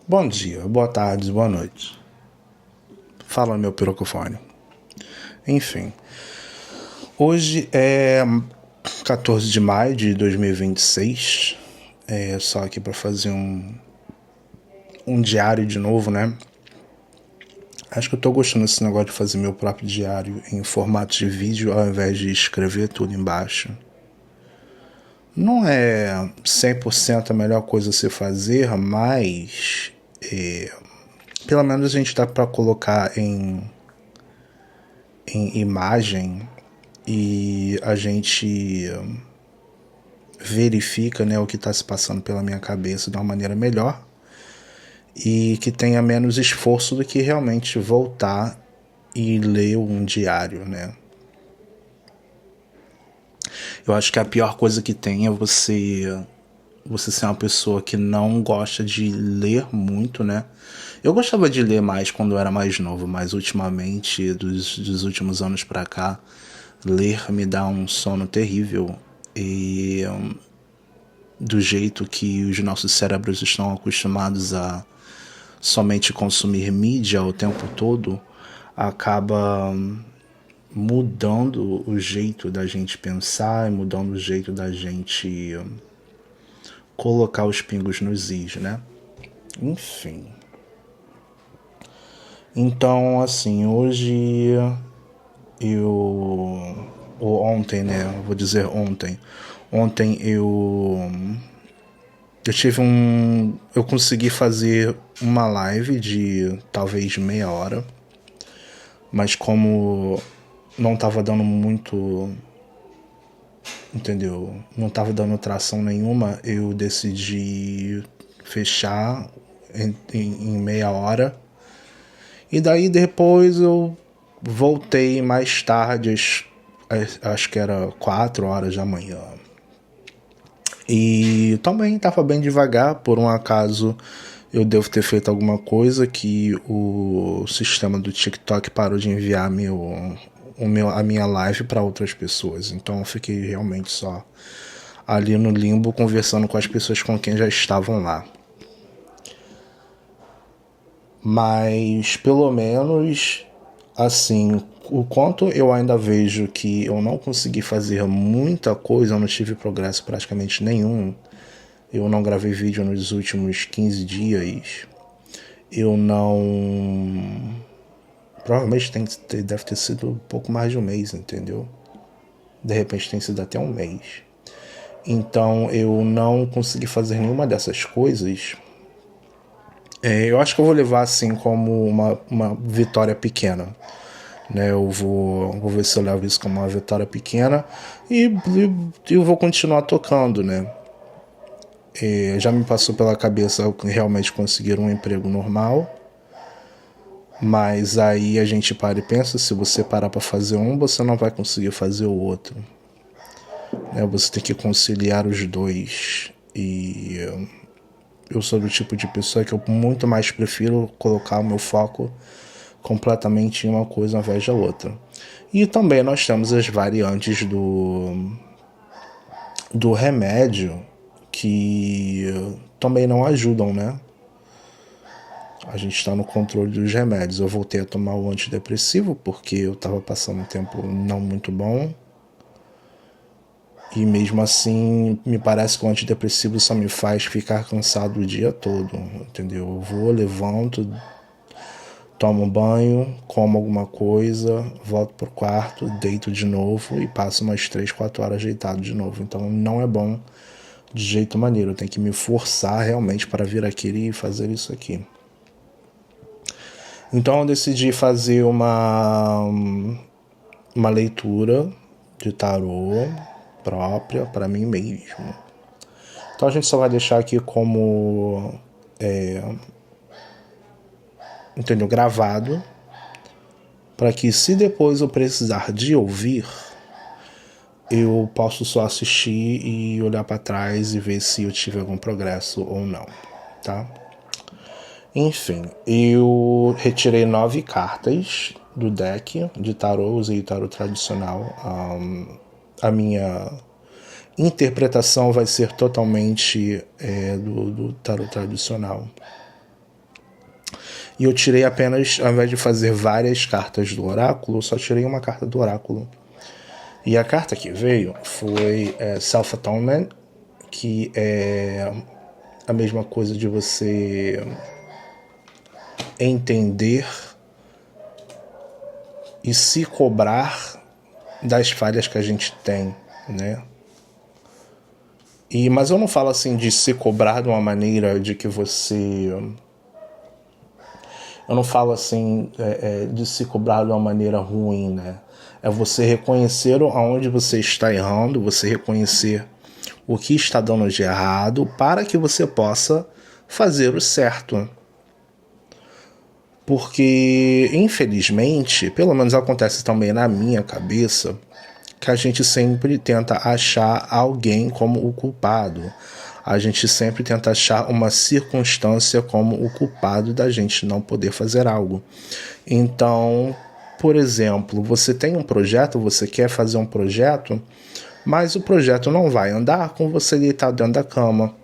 Bom dia, boa tarde, boa noite. Fala meu pirocofone. Enfim, hoje é 14 de maio de 2026. Só aqui para fazer um diário de novo, né? Acho que eu tô gostando desse negócio de fazer meu próprio diário em formato de vídeo ao invés de escrever tudo embaixo. Não é 100% a melhor coisa a se fazer, mas pelo menos a gente dá para colocar em imagem e a gente verifica, né, o que está se passando pela minha cabeça de uma maneira melhor e que tenha menos esforço do que realmente voltar e ler um diário, né? Eu acho que a pior coisa que tem é você ser uma pessoa que não gosta de ler muito, né? Eu gostava de ler mais quando eu era mais novo, mas ultimamente, dos últimos anos pra cá, ler me dá um sono terrível. E do jeito que os nossos cérebros estão acostumados a somente consumir mídia o tempo todo, acaba mudando o jeito da gente pensar e mudando o jeito da gente colocar os pingos nos is, né? Enfim. Então, assim, hoje eu. Ou ontem, né? Vou dizer ontem. Ontem eu tive um. Eu consegui fazer uma live de talvez meia hora, mas como não tava dando muito. Entendeu? Não tava dando tração nenhuma, eu decidi fechar em meia hora. E daí depois eu voltei mais tarde, acho que era 4 horas da manhã. E também estava bem devagar, por um acaso eu devo ter feito alguma coisa que o sistema do TikTok parou de enviar a minha live para outras pessoas. Então eu fiquei realmente só ali no limbo conversando com as pessoas com quem já estavam lá. Mas pelo menos assim, o quanto eu ainda vejo que eu não consegui fazer muita coisa, eu não tive progresso praticamente nenhum. Eu não gravei vídeo nos últimos 15 dias. Eu não. Provavelmente deve ter sido um pouco mais de um mês, entendeu? De repente tem sido até um mês. Então eu não consegui fazer nenhuma dessas coisas. Eu acho que eu vou levar assim como uma vitória pequena. Né, vou ver se eu levo isso como uma vitória pequena e eu vou continuar tocando, né? Já me passou pela cabeça realmente conseguir um emprego normal, mas aí a gente para e pensa, se você parar para fazer um, você não vai conseguir fazer o outro, né? Você tem que conciliar os dois e eu sou do tipo de pessoa que eu muito mais prefiro colocar o meu foco completamente em uma coisa ao invés da outra. E também nós temos as variantes do remédio que também não ajudam, né? A gente está no controle dos remédios. Eu voltei a tomar o antidepressivo porque eu estava passando um tempo não muito bom. E mesmo assim, me parece que o antidepressivo só me faz ficar cansado o dia todo, entendeu? Eu vou, levanto, tomo um banho, como alguma coisa, volto pro quarto, deito de novo e passo umas 3, 4 horas deitado de novo. Então não é bom de jeito maneiro. Eu tenho que me forçar realmente para vir aqui e fazer isso aqui. Então eu decidi fazer uma leitura de tarô própria para mim mesmo. Então a gente só vai deixar aqui como entendeu, gravado, para que se depois eu precisar de ouvir, eu posso só assistir e olhar para trás e ver se eu tive algum progresso ou não, tá? Enfim, eu retirei 9 cartas do deck de tarô, usei o tarô tradicional. A minha interpretação vai ser totalmente do tarô tradicional. E eu tirei apenas, ao invés de fazer várias cartas do oráculo, eu só tirei uma carta do oráculo. E a carta que veio foi Self-Atonement, que é a mesma coisa de você entender e se cobrar das falhas que a gente tem, né? Mas eu não falo assim de se cobrar de uma maneira de que você... Eu não falo assim de se cobrar de uma maneira ruim, né? É você reconhecer aonde você está errando, você reconhecer o que está dando de errado para que você possa fazer o certo. Porque, infelizmente, pelo menos acontece também na minha cabeça, que a gente sempre tenta achar alguém como o culpado. A gente sempre tenta achar uma circunstância como o culpado da gente não poder fazer algo. Então, por exemplo, você tem um projeto, você quer fazer um projeto, mas o projeto não vai andar com você deitado dentro da cama,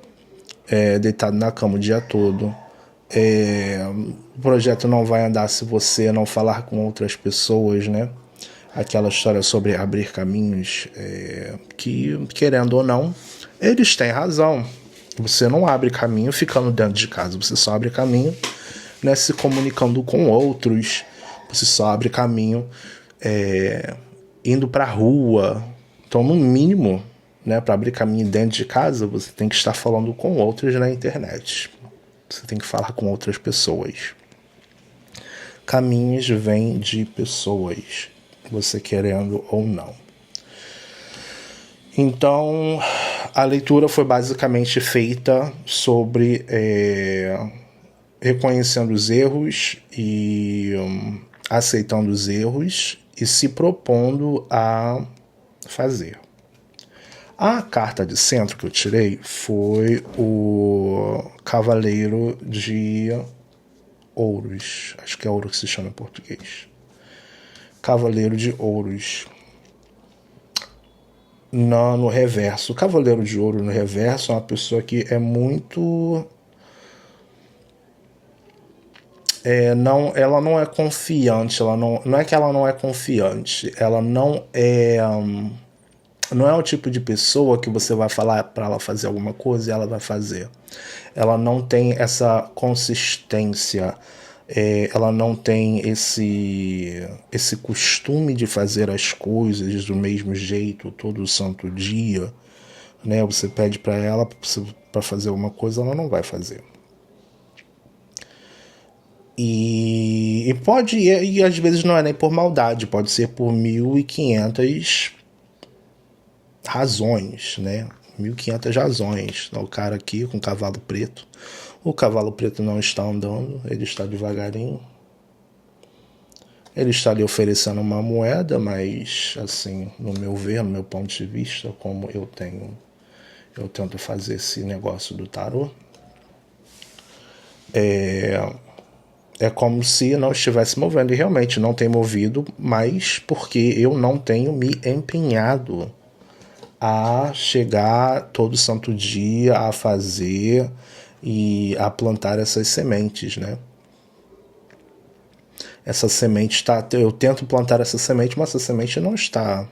deitado na cama o dia todo. O projeto não vai andar se você não falar com outras pessoas, né? Aquela história sobre abrir caminhos, que, querendo ou não, eles têm razão. Você não abre caminho ficando dentro de casa, você só abre caminho, né, se comunicando com outros, você só abre caminho indo para a rua. Então, no mínimo, né, para abrir caminho dentro de casa, você tem que estar falando com outros na internet. Você tem que falar com outras pessoas. Caminhos vêm de pessoas, você querendo ou não. Então, a leitura foi basicamente feita sobre reconhecendo os erros e aceitando os erros e se propondo a fazer. A carta de centro que eu tirei foi o Cavaleiro de Ouros. Acho que é ouro que se chama em português. Cavaleiro de Ouros. No reverso. O Cavaleiro de Ouro no reverso é uma pessoa que é muito... ela não é confiante. Não é que ela não é confiante. Ela não é... não é o tipo de pessoa que você vai falar para ela fazer alguma coisa e ela vai fazer. Ela não tem essa consistência. Ela não tem esse costume de fazer as coisas do mesmo jeito todo santo dia, né? Você pede para ela para fazer alguma coisa, ela não vai fazer. E às vezes não é nem por maldade, pode ser por 1.500 razões, né? 1.500 razões. O cara aqui com o cavalo preto. O cavalo preto não está andando, ele está devagarinho. Ele está ali oferecendo uma moeda, mas, assim, no meu ver, no meu ponto de vista, como eu tento fazer esse negócio do tarô, é como se não estivesse movendo, e realmente não tem movido, mas porque eu não tenho me empenhado a chegar todo santo dia a fazer e a plantar essas sementes, né? Essa semente eu tento plantar essa semente, mas essa semente não está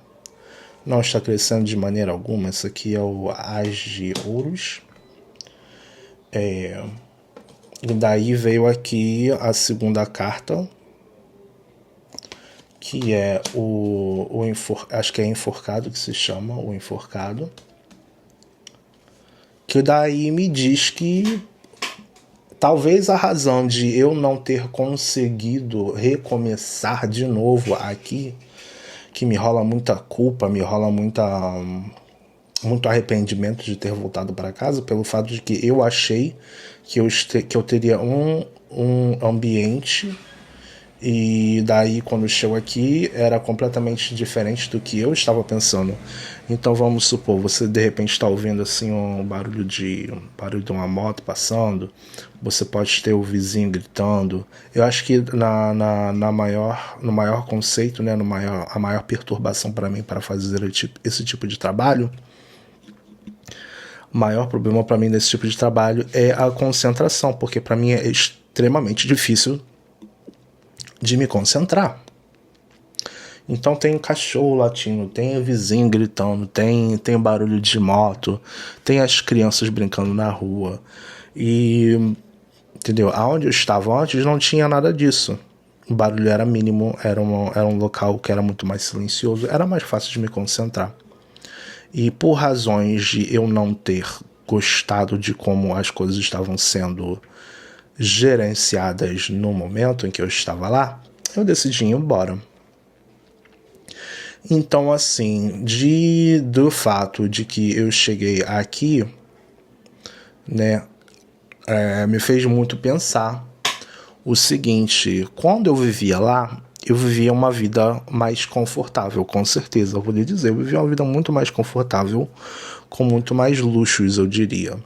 crescendo de maneira alguma. Esse aqui é o As de Ouros. E daí veio aqui a segunda carta, que é acho que é enforcado que se chama, o enforcado. Que daí me diz que talvez a razão de eu não ter conseguido recomeçar de novo aqui, que me rola muita culpa, me rola muito arrependimento de ter voltado para casa, pelo fato de que eu achei que eu teria um ambiente, e daí quando chego aqui era completamente diferente do que eu estava pensando. Então vamos supor, você de repente está ouvindo assim um barulho de uma moto passando, você pode ter o vizinho gritando. Eu acho que no maior conceito, né, a maior perturbação para mim para fazer esse tipo de trabalho, o maior problema para mim nesse tipo de trabalho é a concentração, porque para mim é extremamente difícil de me concentrar. Então tem cachorro latindo, tem o vizinho gritando, tem barulho de moto, tem as crianças brincando na rua. E, entendeu? Aonde eu estava antes não tinha nada disso. O barulho era mínimo, era um local que era muito mais silencioso, era mais fácil de me concentrar. E por razões de eu não ter gostado de como as coisas estavam sendo gerenciadas no momento em que eu estava lá, eu decidi ir embora. Então, assim, do fato de que eu cheguei aqui, né, me fez muito pensar o seguinte: quando eu vivia lá, eu vivia uma vida mais confortável, com certeza, eu poderia dizer, eu vivia uma vida muito mais confortável, com muito mais luxos, eu diria.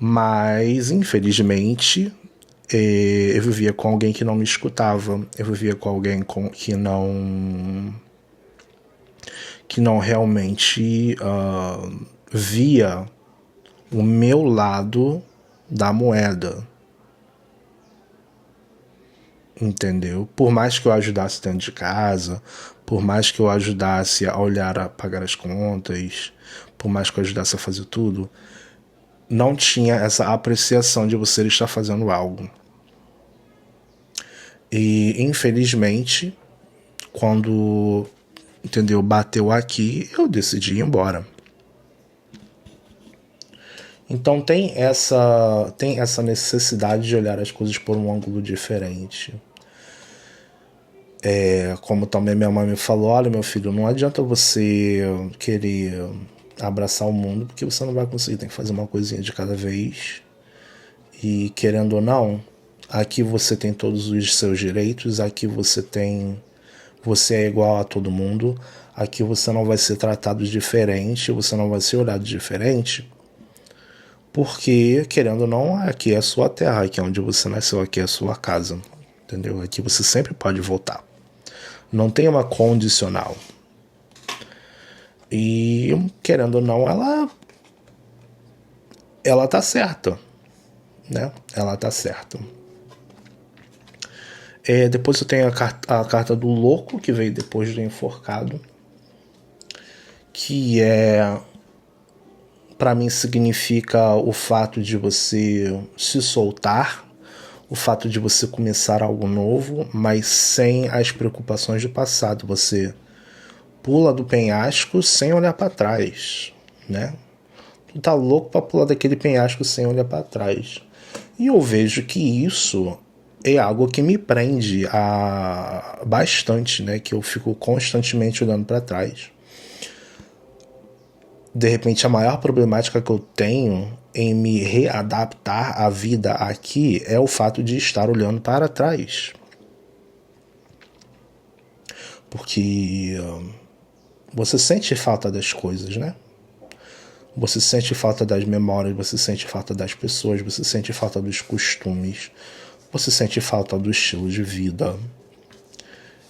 Mas, infelizmente, eu vivia com alguém que não me escutava, eu vivia com alguém que não realmente via o meu lado da moeda. Entendeu? Por mais que eu ajudasse dentro de casa, por mais que eu ajudasse a olhar, a pagar as contas, por mais que eu ajudasse a fazer tudo, não tinha essa apreciação de você estar fazendo algo. E, infelizmente, quando, entendeu, bateu aqui, eu decidi ir embora. Então tem essa necessidade de olhar as coisas por um ângulo diferente. Como também minha mãe me falou: olha, meu filho, não adianta você querer abraçar o mundo, porque você não vai conseguir, tem que fazer uma coisinha de cada vez. E, querendo ou não, aqui você tem todos os seus direitos, aqui você é igual a todo mundo, aqui você não vai ser tratado diferente, você não vai ser olhado diferente, porque, querendo ou não, aqui é a sua terra, aqui é onde você nasceu, aqui é a sua casa, entendeu? Aqui você sempre pode voltar. Não tem uma condicional. E, querendo ou não, ela tá certa, né? Ela tá certa. Depois eu tenho a carta do louco, que veio depois do enforcado, que para mim significa o fato de você se soltar, o fato de você começar algo novo, mas sem as preocupações do passado. Você pula do penhasco sem olhar para trás, né? Tu tá louco para pular daquele penhasco sem olhar para trás. E eu vejo que isso é algo que me prende bastante, né? Que eu fico constantemente olhando para trás. De repente, a maior problemática que eu tenho em me readaptar à vida aqui é o fato de estar olhando para trás. Porque você sente falta das coisas, né? Você sente falta das memórias, você sente falta das pessoas, você sente falta dos costumes, você sente falta do estilo de vida.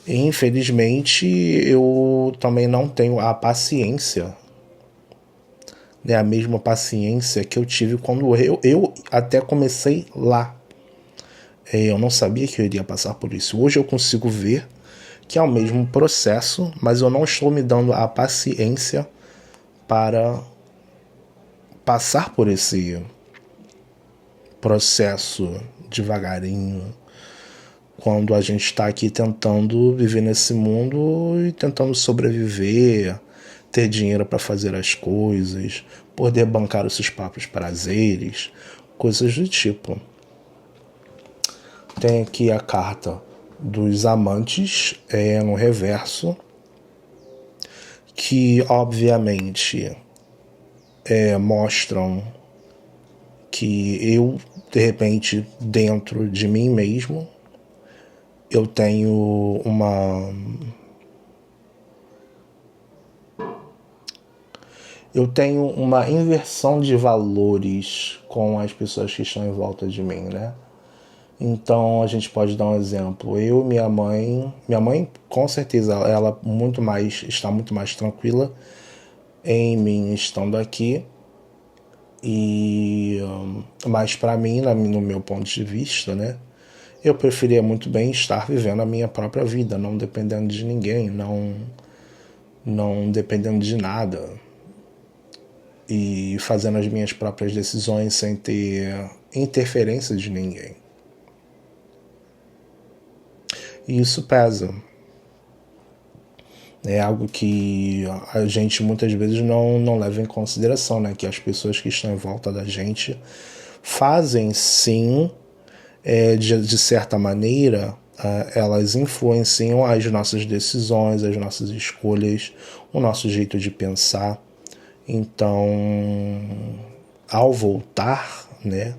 E, infelizmente, eu também não tenho a paciência, né, a mesma paciência que eu tive quando eu até comecei lá. Eu não sabia que eu iria passar por isso. Hoje eu consigo ver que é o mesmo processo, mas eu não estou me dando a paciência para passar por esse processo devagarinho, quando a gente está aqui tentando viver nesse mundo e tentando sobreviver, ter dinheiro para fazer as coisas, poder bancar os seus próprios prazeres, coisas do tipo. Tem aqui a carta dos amantes no reverso, que obviamente mostram que eu, de repente, dentro de mim mesmo, eu tenho uma inversão de valores com as pessoas que estão em volta de mim, né? Então a gente pode dar um exemplo. Minha mãe com certeza ela está muito mais tranquila em mim estando aqui, Mas para mim, no meu ponto de vista, né, eu preferia muito bem estar vivendo a minha própria vida, não dependendo de ninguém, não dependendo de nada, e fazendo as minhas próprias decisões sem ter interferência de ninguém. E isso pesa. É algo que a gente muitas vezes não leva em consideração, né? Que as pessoas que estão em volta da gente fazem sim, de certa maneira, elas influenciam as nossas decisões, as nossas escolhas, o nosso jeito de pensar. Então, ao voltar, né,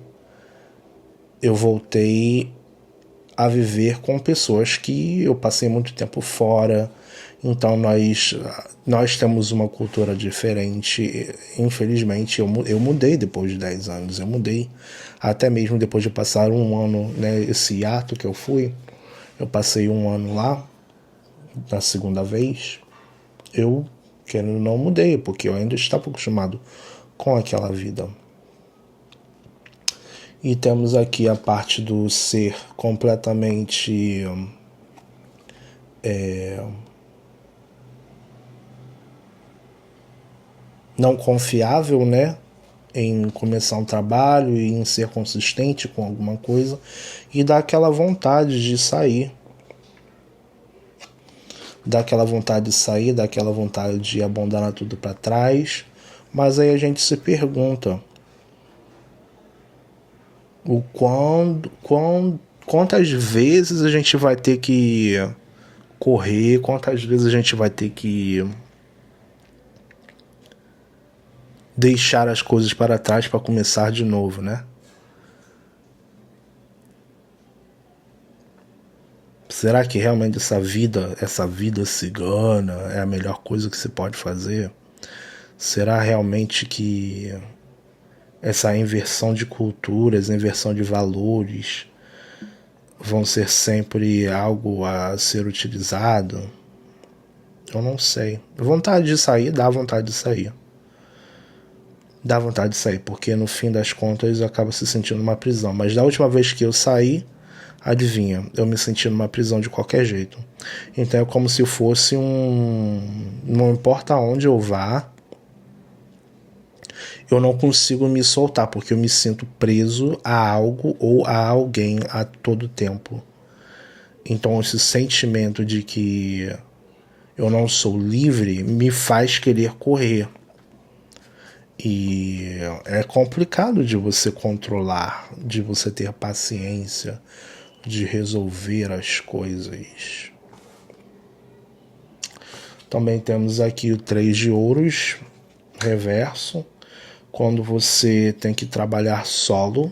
eu voltei a viver com pessoas que eu passei muito tempo fora. Então nós temos uma cultura diferente. Infelizmente eu mudei depois de 10 anos. Eu mudei até mesmo depois de passar um ano, né, esse ato que eu fui. Eu passei um ano lá, na segunda vez. Eu, querendo não, mudei, porque eu ainda estava acostumado com aquela vida. E temos aqui a parte do ser completamente não confiável, né? Em começar um trabalho e em ser consistente com alguma coisa e dá aquela vontade de sair. Dá aquela vontade de sair, dá aquela vontade de abandonar tudo para trás. Mas aí a gente se pergunta quantas vezes a gente vai ter que correr, quantas vezes a gente vai ter que deixar as coisas para trás para começar de novo, né? Será que realmente essa vida cigana é a melhor coisa que se pode fazer? Será realmente que essa inversão de culturas, inversão de valores vão ser sempre algo a ser utilizado? Eu não sei. Vontade de sair, dá vontade de sair. Dá vontade de sair, porque no fim das contas eu acabo se sentindo numa prisão. Mas da última vez que eu saí, adivinha, eu me senti numa prisão de qualquer jeito. Então é como se fosse não importa onde eu vá, eu não consigo me soltar, porque eu me sinto preso a algo ou a alguém a todo tempo. Então esse sentimento de que eu não sou livre me faz querer correr. E é complicado de você controlar, de você ter paciência, de resolver as coisas. Também temos aqui o 3 de ouros, reverso, quando você tem que trabalhar solo.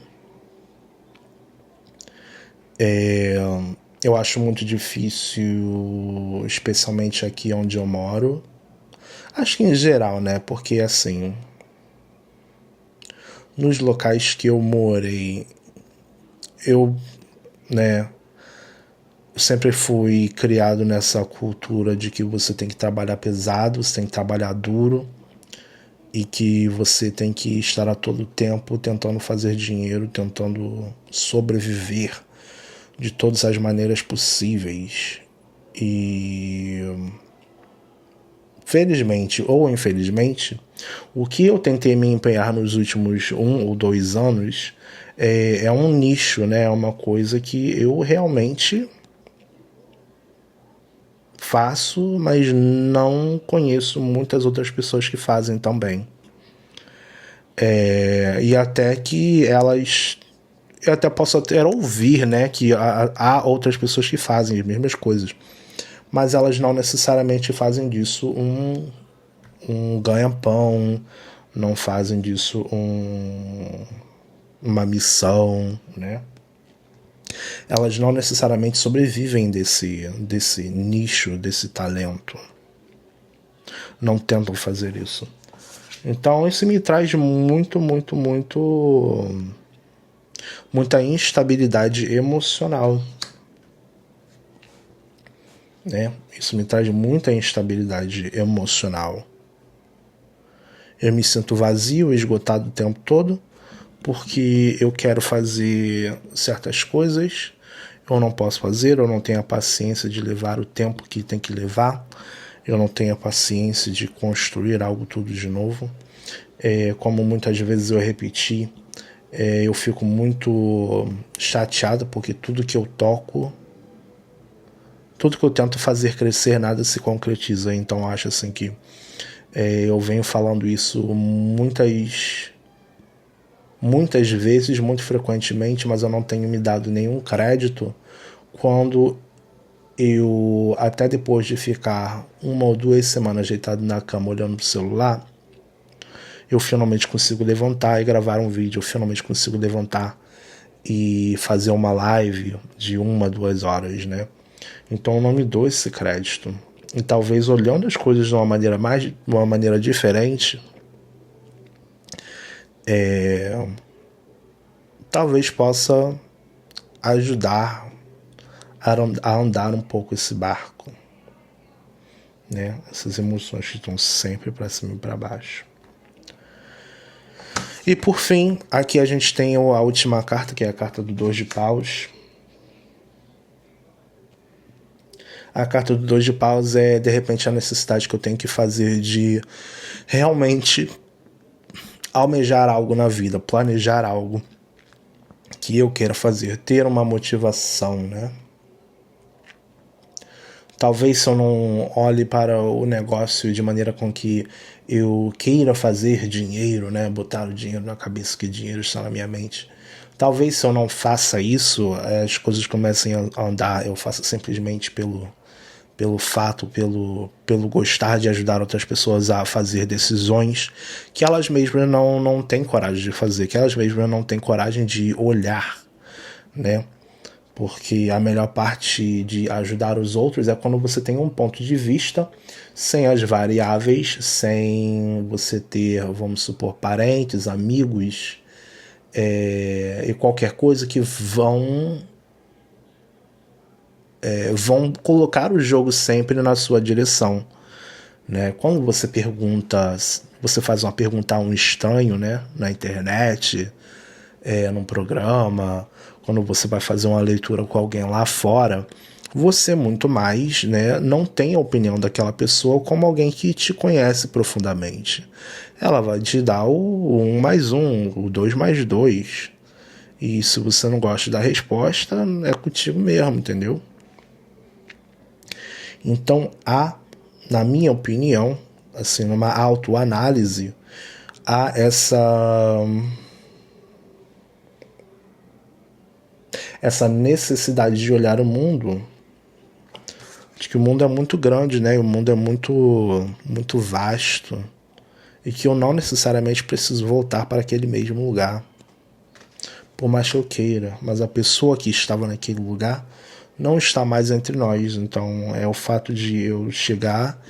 Eu acho muito difícil, especialmente aqui onde eu moro. Acho que em geral, né? Porque assim, nos locais que eu morei, eu, né, sempre fui criado nessa cultura de que você tem que trabalhar pesado, você tem que trabalhar duro e que você tem que estar a todo tempo tentando fazer dinheiro, tentando sobreviver de todas as maneiras possíveis. E felizmente ou infelizmente, o que eu tentei me empenhar nos últimos 1 ou 2 anos é um nicho, né? É uma coisa que eu realmente faço, mas não conheço muitas outras pessoas que fazem também. E até que elas... Eu até posso até ouvir, né, que há outras pessoas que fazem as mesmas coisas, mas elas não necessariamente fazem disso um ganha-pão, não fazem disso uma missão, né? Elas não necessariamente sobrevivem desse nicho, desse talento. Não tentam fazer isso. Então isso me traz muita instabilidade emocional, né? Isso me traz muita instabilidade emocional. Eu me sinto vazio, esgotado o tempo todo, porque eu quero fazer certas coisas, eu não posso fazer, eu não tenho a paciência de levar o tempo que tem que levar, eu não tenho a paciência de construir algo tudo de novo. Como muitas vezes eu repeti, eu fico muito chateado porque tudo que eu toco, tudo que eu tento fazer crescer, nada se concretiza. Então acho assim que eu venho falando isso muitas vezes, muito frequentemente, mas eu não tenho me dado nenhum crédito quando eu, até depois de ficar 1 ou 2 semanas deitado na cama olhando pro celular, eu finalmente consigo levantar e gravar um vídeo, eu finalmente consigo levantar e fazer uma live de 1, 2 horas, né? Então eu não me dou esse crédito. E talvez olhando as coisas de uma maneira diferente, talvez possa ajudar a andar um pouco esse barco, né? Essas emoções que estão sempre para cima e para baixo. E por fim, aqui a gente tem a última carta, que é a carta do 2 de paus. A carta do 2 de paus é, de repente, a necessidade que eu tenho que fazer de realmente almejar algo na vida, planejar algo que eu queira fazer, ter uma motivação, né? Talvez se eu não olhe para o negócio de maneira com que eu queira fazer dinheiro, né? Botar o dinheiro na cabeça, que dinheiro está na minha mente. Talvez se eu não faça isso, as coisas comecem a andar. Eu faço simplesmente pelo fato, pelo gostar de ajudar outras pessoas a fazer decisões que elas mesmas não têm coragem de fazer, que elas mesmas não têm coragem de olhar, né? Porque a melhor parte de ajudar os outros é quando você tem um ponto de vista sem as variáveis, sem você ter, vamos supor, parentes, amigos, e qualquer coisa que vão colocar o jogo sempre na sua direção, né? Quando você pergunta, você faz uma pergunta a um estranho, né, na internet, num programa, quando você vai fazer uma leitura com alguém lá fora, você muito mais, né, não tem a opinião daquela pessoa como alguém que te conhece profundamente. Ela vai te dar o 1 mais 1, o 2 mais 2. E se você não gosta da resposta, é contigo mesmo, entendeu? Então na minha opinião, assim, numa autoanálise, há essa necessidade de olhar o mundo, de que o mundo é muito grande, né? O mundo é muito vasto, e que eu não necessariamente preciso voltar para aquele mesmo lugar, por mais que eu queira, mas a pessoa que estava naquele lugar não está mais entre nós. Então é o fato de eu chegar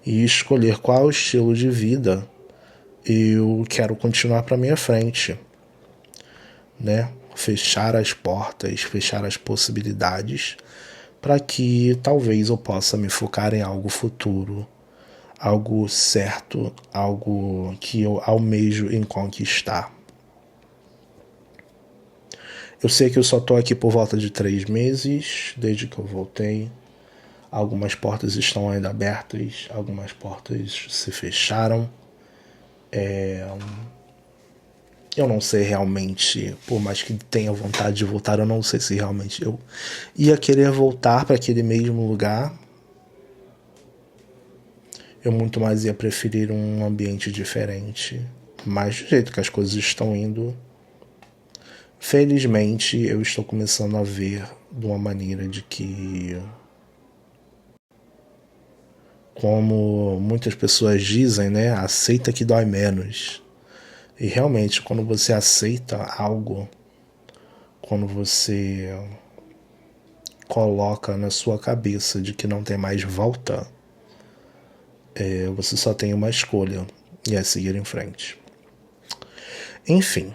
e escolher qual estilo de vida eu quero continuar para minha frente, né? Fechar as portas, fechar as possibilidades, para que talvez eu possa me focar em algo futuro, algo certo, algo que eu almejo em conquistar. Eu sei que eu só estou aqui por volta de 3 meses, desde que eu voltei. Algumas portas estão ainda abertas, algumas portas se fecharam. Eu não sei realmente, por mais que tenha vontade de voltar, eu não sei se realmente eu ia querer voltar para aquele mesmo lugar. Eu muito mais ia preferir um ambiente diferente. Mas do jeito que as coisas estão indo, felizmente eu estou começando a ver de uma maneira de que, como muitas pessoas dizem, né, aceita que dói menos. E realmente, quando você aceita algo, quando você coloca na sua cabeça de que não tem mais volta, você só tem uma escolha, e é seguir em frente. Enfim,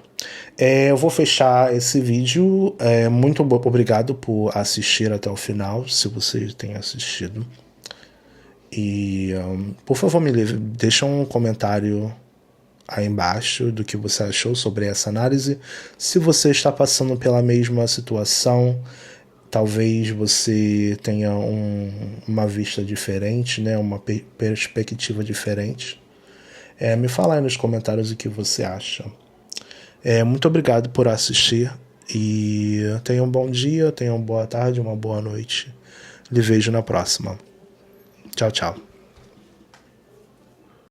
eu vou fechar esse vídeo. Muito obrigado por assistir até o final, se você tem assistido. E, por favor, deixa um comentário aí embaixo do que você achou sobre essa análise. Se você está passando pela mesma situação, talvez você tenha uma vista diferente, né? Uma perspectiva diferente. Me fala aí nos comentários o que você acha. Muito obrigado por assistir e tenha um bom dia, tenha uma boa tarde, uma boa noite. Lhe vejo na próxima. Tchau, tchau.